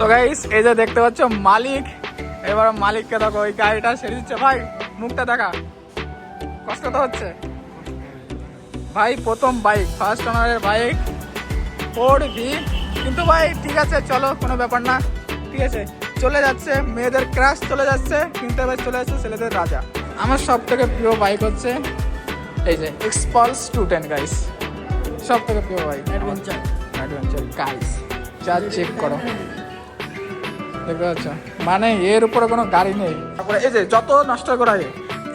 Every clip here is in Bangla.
তো গাইস এই যে দেখতে পাচ্ছ মালিক, এবার মালিককে দেখো ওই গাড়িটা ছেড়ে দিচ্ছে। ভাই মুখটা দেখা, কষ্ট তো হচ্ছে ভাই। প্রথম বাইক, ফার্স্ট ওনারের বাইক 4V, কিন্তু ভাই ঠিক আছে চলো, কোনো ব্যাপার না, ঠিক আছে চলে যাচ্ছে। মেয়েদের ক্রাশ চলে যাচ্ছে, কিন্তু এবার চলে যাচ্ছে ছেলেদের রাজা। আমার সব থেকে প্রিয় বাইক হচ্ছে এই যে এক্সপালস 210 গাইস, সব থেকে প্রিয় বাইক। অ্যাডভেঞ্চার গাইস, যা চেক করো, দেখতে পাচ্ছ, মানে এর উপরে কোনো গাড়ি নেই। তারপরে এই যে যত নষ্ট করা হয়,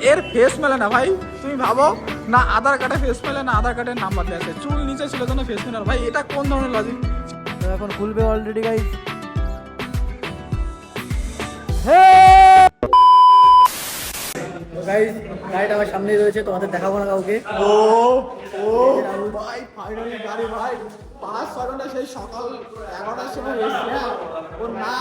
এর ফেস মেলে না ভাই। তুমি ভাবো না, আধার কার্ডে ফেস মেলে না, আধার কার্ডের নাম্বার দেওয়া আছে, চুল নিচে ছিল জন্য ফেস মেলে না। ভাই এটা কোন ধরনের লজিক? এখন খুলবে অলরেডি গাইস। গাইস গাড়িটা আমার সামনেই রয়েছে, তোমাদের দেখাবো না কাউকে। ও ও ভাই ফাইনালি গাড়ি ভাই 5-6 ঘন্টা সেই সকাল 11টার সময় এসেছি। হ্যাঁ, ওর না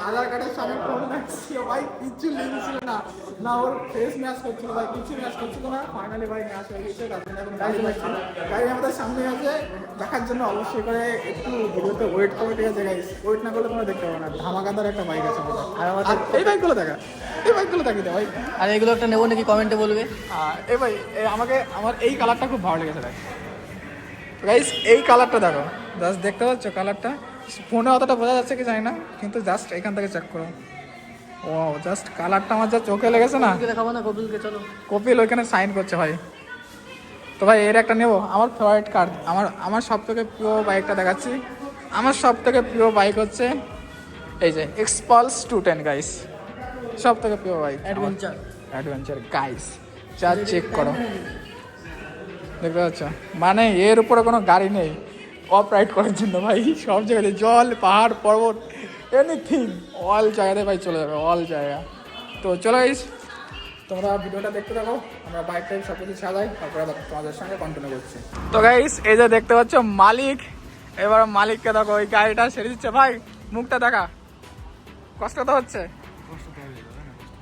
আধার কার্ডের সামনে ফোন রাখছি ভাই, কিচ্ছু লিঙ্ক ছিল না, না ওর ফেস ম্যাচ করছিল ভাই, কিছু ম্যাচ করছিল না। ফাইনালি ভাই ম্যাচ হয়ে গেছে, তারপরে এখন গাড়ি লাগছে, গাড়ি আমাদের সামনে আছে। দেখার জন্য অবশ্যই করে একটু ভিডিওতে ওয়েট করো, ঠিক আছে গাইস? ওয়েট না করলে তোমরা দেখতে পাবো না। ধামাকাদার একটা বাইক আছে আমাদের। আর আমাদের এই বাইকগুলো দেখা, এই বাইকগুলো দেখি ভাই। আর এগুলো একটা নেবো নাকি কমেন্টে বলবে। এই ভাই আমার এই কালারটা খুব ভালো লেগেছে ভাই। গাইস এই কালারটা দেখো, জাস্ট দেখতে পাচ্ছ কালারটা? ফোনে অতটা বোঝা যাচ্ছে কি জানি না, কিন্তু জাস্ট এখান থেকে চেক করো। ও জাস্ট কালারটা আমার যা চোখে লেগেছে না। দেখাবো না কপিলকে, চলো। কপিল ওইখানে সাইন করছে ভাই। তো ভাই এর একটা নেবো, আমার ফেভারিট কার, আমার সব থেকে প্রিয় বাইকটা দেখাচ্ছি। আমার সব থেকে প্রিয় বাইক হচ্ছে এই যে এক্সপালস 210 গাইস, সব থেকে প্রিয় বাইক। অ্যাডভেঞ্চার গাইস, যা চেক করো, দেখতে পাচ্ছ, মানে এর উপরে কোনো গাড়ি নেই অফ রাইড করার জন্য ভাই। সব জায়গাতে জল, পাহাড়, পর্বত, এনিথিং, অল জায়গাতে ভাই চলে যাবে, অল জায়গা। তো চলো গাইস, তোমরা ভিডিওটা দেখতে থাকো, আমরা বাইক টাইক সব কিছু সাজাই, তারপরে তোমাদের সঙ্গে কন্টিনিউ করছি। তো গাইস এই যে দেখতে পাচ্ছ মালিক, এবার মালিককে দেখো ওই গাড়িটা ছেড়ে দিচ্ছে। ভাই মুখটা দেখা, কষ্ট তো হচ্ছে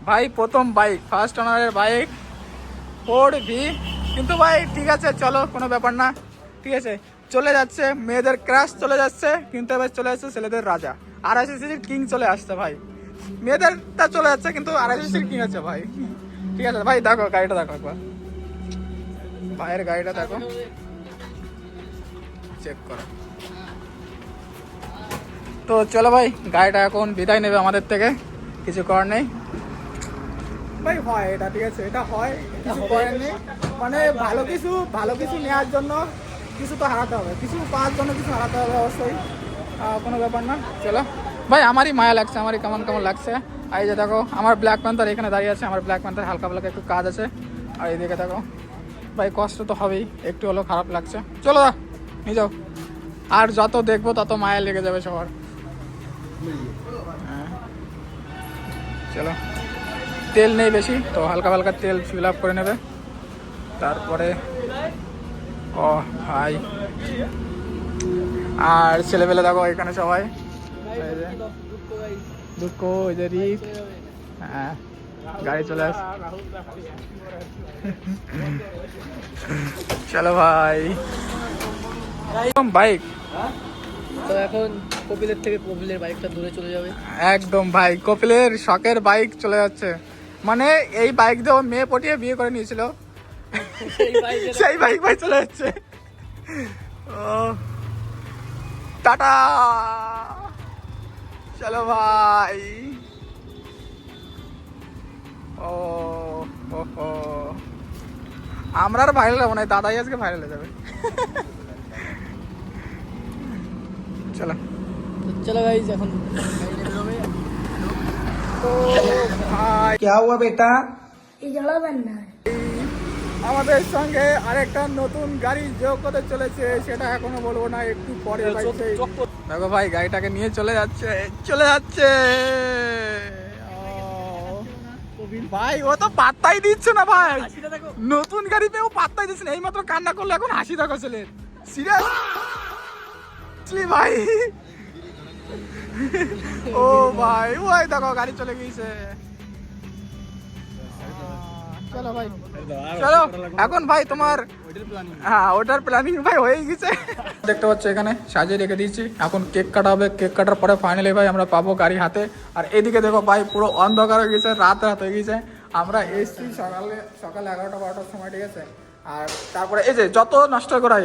ভাই। প্রথম বাইক, ফার্স্ট ওনারের বাইক 4V, কিন্তু ভাই ঠিক আছে চলো, কোনো ব্যাপার না, ঠিক আছে চলে যাচ্ছে। মেয়েদের ক্রাশ চলে যাচ্ছে, কিন্তু এবার চলে যাচ্ছে ছেলেদের রাজা। 250cc কিং চলে আসছে ভাই। মেয়েদেরটা চলে যাচ্ছে, কিন্তু 250cc কিং আছে ভাই। ঠিক আছে ভাই, দেখো গাড়িটা দেখো একবার, ভাইয়ের গাড়িটা দেখো, চেক করো। তো চলো ভাই, গাড়িটা এখন বিদায় নেবে আমাদের থেকে, কিছু করার নেই ভাই। হয় এটা, ঠিক আছে এটা হয়, কিছু করার নেই। মানে ভালো কিছু নেওয়ার জন্য কিছু তো হারাতে হবে, কিছু পাওয়ার জন্য কিছু হারাতে হবে অবশ্যই, কোনো ব্যাপার না। চলো ভাই, আমারই মায়া লাগছে, আমারই কেমন কেমন লাগছে। আর এই যে দেখো আমার ব্ল্যাক প্যান্থার এখানে দাঁড়িয়ে আছে, আমার ব্ল্যাক প্যান্থার হালকা হালকা একটু কাজ আছে। আর এইদিকে দেখো ভাই, কষ্ট তো হবেই, একটু হলেও খারাপ লাগছে। চলো দা নিয়ে যাও, আর যত দেখবো তত মায়া লেগে যাবে সবার। হ্যাঁ চলো, তেল নেই বেশি, তো হালকা হালকা তেল ফিল আপ করে নেবে, তারপরে ও ভাই। আর ছেলেবেলে দেখো এখানে সবাই, দুঃখ ওই যে রিক, হ্যাঁ গাড়ি চলে আস। চলো ভাই, বাইক তো এখন কপিলের থেকে কপিলের বাইকটা দূরে চলে যাবে একদম ভাই। কপিলের শখের বাইক চলে যাচ্ছে, মানে এই বাইক দিয়ে ও মেয়ে পটিয়ে বিয়ে করে নিয়েছিল, সেই বাইক ভাই চলে যাচ্ছে। ও টাটা, চলো ভাই। ও ও আমরা আর ভাইরাল হবো না, দাদাই আজকে ভাইরাল হয়ে যাবে। চলো চলো গাইস, এখন তো ভাই क्या हुआ बेटा? আমাদের সঙ্গে আরেকটা নতুন গাড়ি যোগ হতে চলেছে, সেটা এখনো বলবো না, একটু পরে। দেখো ভাই গাড়িটাকে নিয়ে চলে যাচ্ছে, চলে যাচ্ছে ভাই। ও তো পাত্তাই দিচ্ছে না ভাই, নতুন গাড়ি পেয়েও পাত্তাই দিচ্ছে না। এইমাত্র কান্না করলো, এখন হাসি দেখো ছেলে, সিরিয়াসলি ভাই। ও ভাই ওই দেখো গাড়ি চলে গিয়েছে। চলো ভাই চলো এখন ভাই তোমার হ্যাঁ ওটার প্ল্যানিং ভাই হয়ে গেছে। দেখতে পাচ্ছ এখানে সাজিয়ে রেখে দিয়েছি, এখন কেক কাটা হবে, কেক কাটার পরে ফাইনালি ভাই আমরা পাবো গাড়ি হাতে। আর এদিকে দেখো ভাই পুরো অন্ধকার হয়ে গেছে, রাত হয়ে গেছে। আমরা এসছি সকাল 11টা-12টার সময়, ঠিক আছে। আর তারপরে এই যে যত নষ্ট করা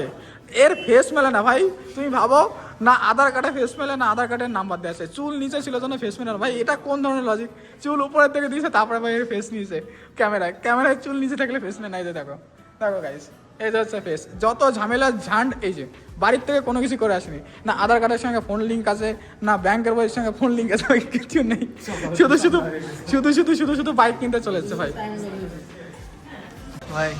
এর ফেস মেলে না ভাই, তুমি ভাবো না আধার কার্ডে ফেস মেলে না আধার কার্ডের নাম্বার দেওয়া আছে, চুল নিচে ছিল জন্য ফেস মেলে না ভাই, এটা কোন ধরনের লজিক? চুল উপরের থেকে দিয়েছে তারপরে ভাই এর ফেস নিয়েছে ক্যামেরায় চুল নিচে থাকলে ফেস নেই, নাই যে দেখো গাইস এই যে হচ্ছে ফেস। যত ঝামেলা ঝান্ড এই যে বাড়ির থেকে কোনো কিছু করে আসেনি, না আধার কার্ডের সঙ্গে ফোন লিঙ্ক আছে, না ব্যাংকের বইয়ের সঙ্গে ফোন লিঙ্ক আছে, কিছু নেই, শুধু বাইক কিনতে চলে এসছে ভাই। ভাই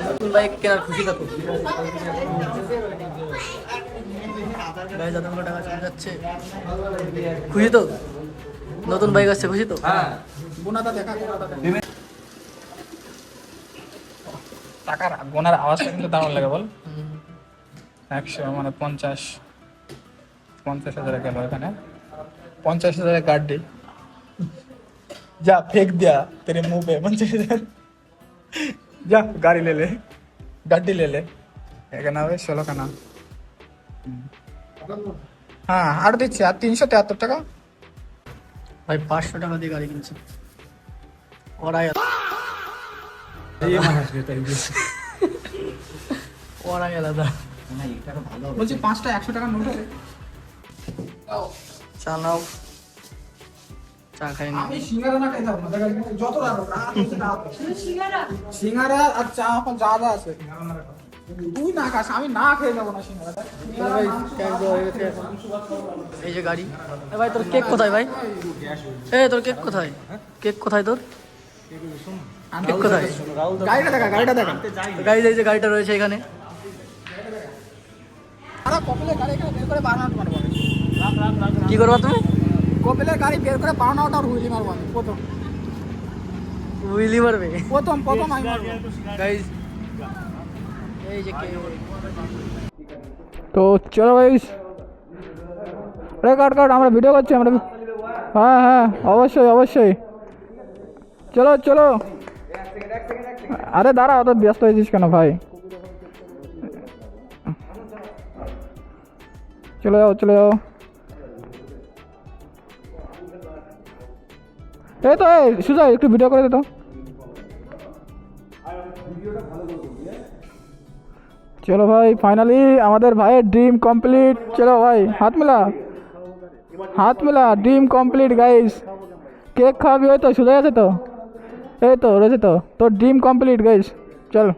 নতুন বাইক কেনার খুশি থাকো ভাই, যতগুলো টাকা চলে যাচ্ছে খুশি তো? নতুন বাইক আসছে খুশি তো? টাকার গোনার আওয়াজটা কিন্তু দারুণ লাগে বল। 100 মানে 50,000 গেল এখানে, 50,000 गाड़ी जा फेंक दिया तेरे मुंह पे 50,000 जा गाड़ी ले ले गाड़ी ले ले এখানে হবে 16 का नाम। হ্যাঁ আর দিচ্ছি আর 373 টাকা ভাই 500 টাকা দিয়ে গাড়ি কিনছি ওরাই ওরাই আলাদা। বলছি 5টা 100 টাকা নোট আছে, চা নাও, চা খাই না। আমি সিঙ্গারা না খাইতাম না, দেখা গেছে যত রাত হচ্ছে রাত সিঙ্গারা আর চা এখন যা যা আছে তুই না খাস, আমি না খেয়ে যাবো না সিঙ্গারাটা। ভাই এই যে গাড়ি। ভাই তোর কেক কোথায় ভাই? তোর কেক কোথায়? কেক কোথায় তোর? কেক কোথায়? গাড়িটা দেখা গাড়ি এই যে গাড়িটা রয়েছে এখানে। আরে কপিলের গাড়ি এখানে বের করে বানানো মারবো, কি করবা তুমি? কপিলের গাড়ি বের করে বানানোটা আর হুইলি মারবো আমি প্রথম উইলি মারবে আমি মারবো। গাইস এই যে কেক। তো চলো গাইস, কাট আমরা ভিডিও করছি আমরা। হ্যাঁ অবশ্যই চলো আরে দাঁড়া, অত ব্যস্ত হয়েছিস কেন ভাই? চলে যাও এই তো সুজয় একটু ভিডিও করে দে তো। চলো ভাই ফাইনালি আমাদের ভাইয়ের ড্রিম কমপ্লিট। চলো ভাই হাত মেলা ড্রিম কমপ্লিট গাইস। কেক খাওয়াবি ওই তো সুজয় আছে তো, এই তো রয়েছে তো, তোর ড্রিম কমপ্লিট গাইস। চলো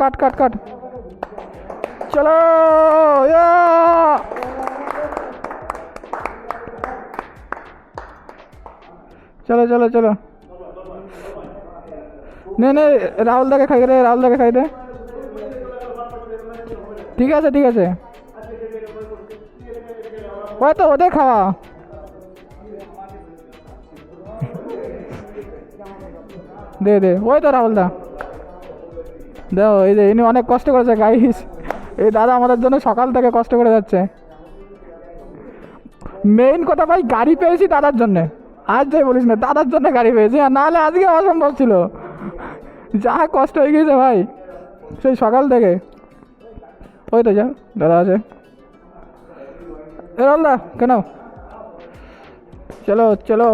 কাট চলো চলো নে রাহুল দাকে খাই দে। ঠিক আছে ওই তো ওদের খাওয়া। দে ওই তো রাহুল দা দেখো, এই যে ইনি অনেক কষ্ট করেছে গাইস, এই দাদা আমাদের জন্য সকাল থেকে কষ্ট করে যাচ্ছে। মেইন কথা ভাই গাড়ি পেয়েছি দাদার জন্যে, আজ যাই বলিস না, দাদার জন্য গাড়ি পেয়েছি, আর নাহলে আজকে অসম্ভব ছিল, যা কষ্ট হয়ে গেছে ভাই সেই সকাল থেকে। ওই তো যা দাদা আছে দা কেন। চলো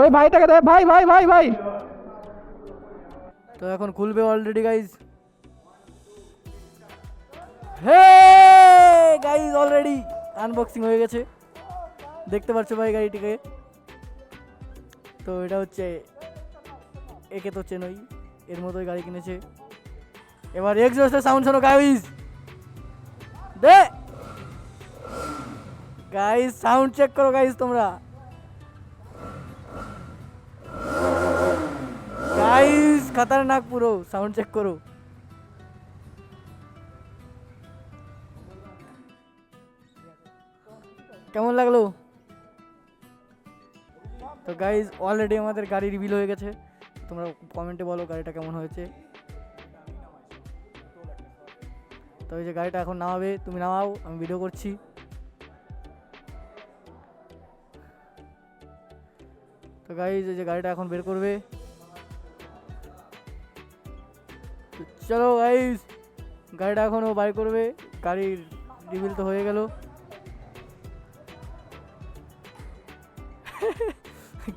ওই ভাইটাকে দে, ভাই তো এখন খুলবে already guys. Guys already unboxing হয়ে গেছে, দেখতে পাচ্ছ ভাই গাড়িটিকে। তো এটা হচ্ছে একে তো চেনই, এর মতোই গাড়ি কিনেছে। এবার এক্সজস্টের সাউন্ড শোনো গাইজ, সাউন্ড চেক করো গাইজ তোমরা। গাইজ খতরনাক পুরো, সাউন্ড চেক করো। কেমন লাগলো? তো গাইজ অলরেডি আমাদের গাড়ি রিভিল হয়ে গেছে, তোমরা কমেন্টে বলো গাড়িটা কেমন হয়েছে। তো এই যে গাড়িটা এখন নামাবে, তুমি নামাও, আমি ভিডিও করছি। তো গাইজ এই যে গাড়িটা এখন বের করবে। তো চলো গাইজ, গাড়িটা এখনও বাইর করবে। গাড়ির রিভিল তো হয়ে গেল।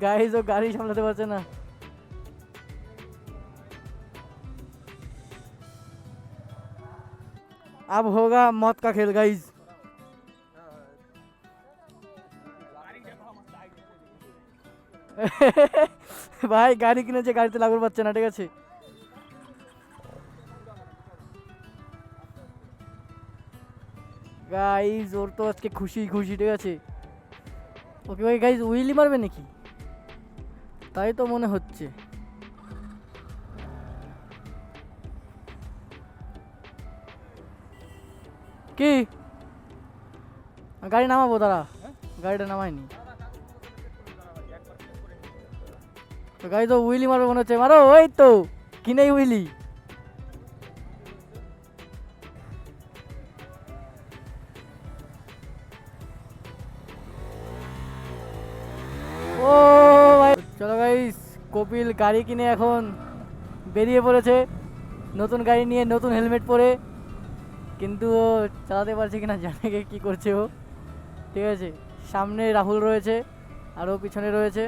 গাইজ ও গাড়ি সামলাতে পারছে না। अब होगा मौत का खेल गाइज। ভাই গাড়ি কিনেছে, গাড়িতে লাগর পাচ্ছে না, ঠিক আছে। গাইজ ওর তো আজকে খুশি খুশি, ঠিক আছে। ওকে ভাই গাইজ উইলি মারবে নাকি? তাই তো মনে হচ্ছে। কি গাড়ি নামাবো, দাঁড়া, গাড়িটা নামায়নি তো। গাড়ি তো উইলি মারবে মনে হচ্ছে, মারো। ওই তো কিনেই উইলি। ও ভাই চলো গাইস, কপিল গাড়ি কিনে এখন বেরিয়ে পড়েছে নতুন গাড়ি নিয়ে, নতুন হেলমেট পরে। কিন্তু ও চালাতে পারছে কিনা জানে কি করছে ও, ঠিক আছে। সামনে রাহুল রয়েছে, আর ও পিছনে রয়েছে।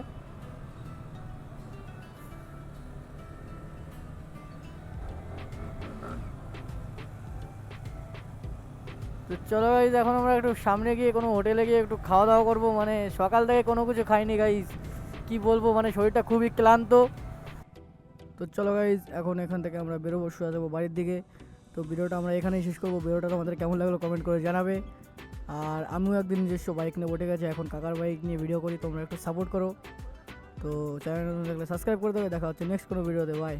তো চলো গাইজ, এখন আমরা একটু সামনে গিয়ে কোনো হোটেলে গিয়ে একটু খাওয়া দাওয়া করবো। মানে সকাল থেকে কোনো কিছু খাইনি গাইজ, কি বলবো, মানে শরীরটা খুবই ক্লান্ত। তো চলো গাইজ, এখন এখান থেকে আমরা বেরোবো, শুয়ে যাবো বাড়ির দিকে। তো ভিডিওটা আমরা এখানেই শেষ করবো। ভিডিওটা তোমাদের কেমন লাগলো কমেন্ট করে জানাবে। আর আমিও একদিন নিজস্ব বাইক নিয়ে বটে গেছে, এখন কাকার বাইক নিয়ে ভিডিও করি, তোমরা একটু সাপোর্ট করো। তো চ্যানেল নতুন থাকলে সাবস্ক্রাইব করে দেবে। দেখা হচ্ছে নেক্সট কোনো ভিডিওতে, বাই।